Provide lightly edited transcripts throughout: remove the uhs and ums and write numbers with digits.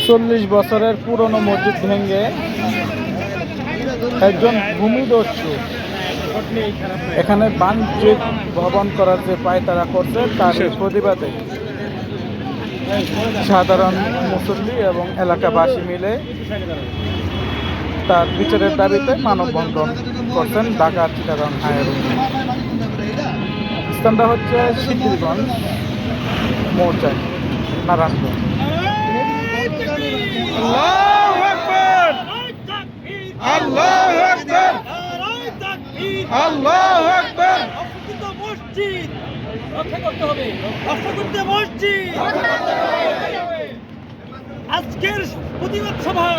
40 বছরের পুরনো মসজিদ ভেঙে একজন ভূমিদস্যু এখানে বাণিজ্যিক ভবন করার যে পায়তারা করছে তার প্রতিবাদে সাধারণ মুসল্লি এবং এলাকাবাসী মিলে তার বিচারের দাবিতে মানববন্ধন করছেন ঢাকা চিটাগাং হাইওয়ে। স্থানটা হচ্ছে সিদ্ধিরগঞ্জ মৌচাক নারায়ণগঞ্জ। আল্লাহু আকবার, আল্লাহু আকবার, আল্লাহু আকবার। মসজিদ রক্ষা করতে হবে, রক্ষা করতে মসজিদ। আজকের প্রতিবাদ সভা,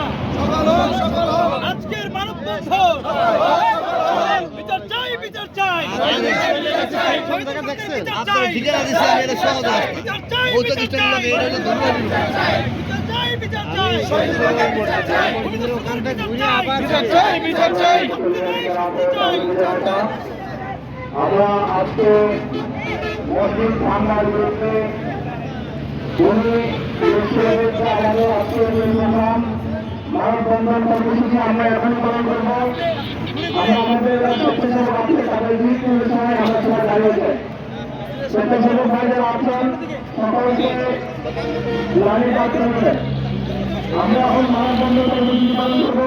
আজকের মানববন্ধন, বিচার চাই, বিচার চাই, বিচার চাই, বিচার চাই, বিচার চাই। আমরা আজকে মসজিদ ভাঙার বিরুদ্ধে আমাদের আজকে মানববন্ধন কর্মসূচি আমরা এখন পালন করব। আমরা আমাদের তাদের সময় আমরা সবাই দাঁড়িয়ে যাই। স্বেচ্ছাসেবক ভাইদের আছেন সকলকে আমরা এখন মানববন্ধন কর্মসূচি পালন করব।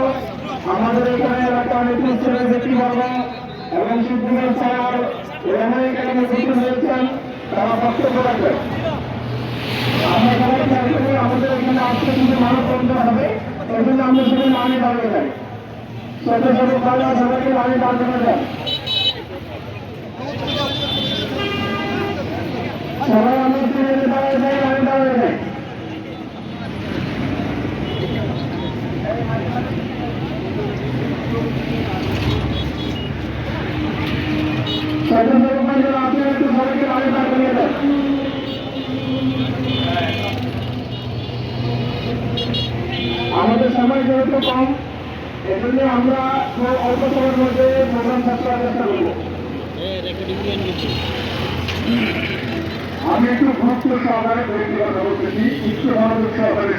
আমাদের এখানে এলাকা নেতৃত্ব ব্যক্তিবর্গ এবং সিদ্ধির স্যার এখানে উপস্থিত হয়েছেন, তারা বক্তব্য রাখবেন। আমরা সবাই চাই আমাদের এখানে আজকে কিন্তু মানববন্ধন হবে, এই জন্য আমরা সবাই লাইনে দাঁড়িয়ে যাই। স্বেচ্ছাসেবক ভাইরা সবাইকে লাইনে দাঁড়িয়ে যান। সবাই আমরা দাঁড়িয়ে যাই, লাইনে দাঁড়িয়ে যাই। আমাদের সময় যেহেতু কম, এজন্য আমরা অল্প সময়ের মধ্যে প্রোগ্রাম শেষ করার চেষ্টা করব। আমি একটু গুরুত্ব সহকারে ব্যক্তিগত বলতেছি, একটু মনোযোগ সহকারে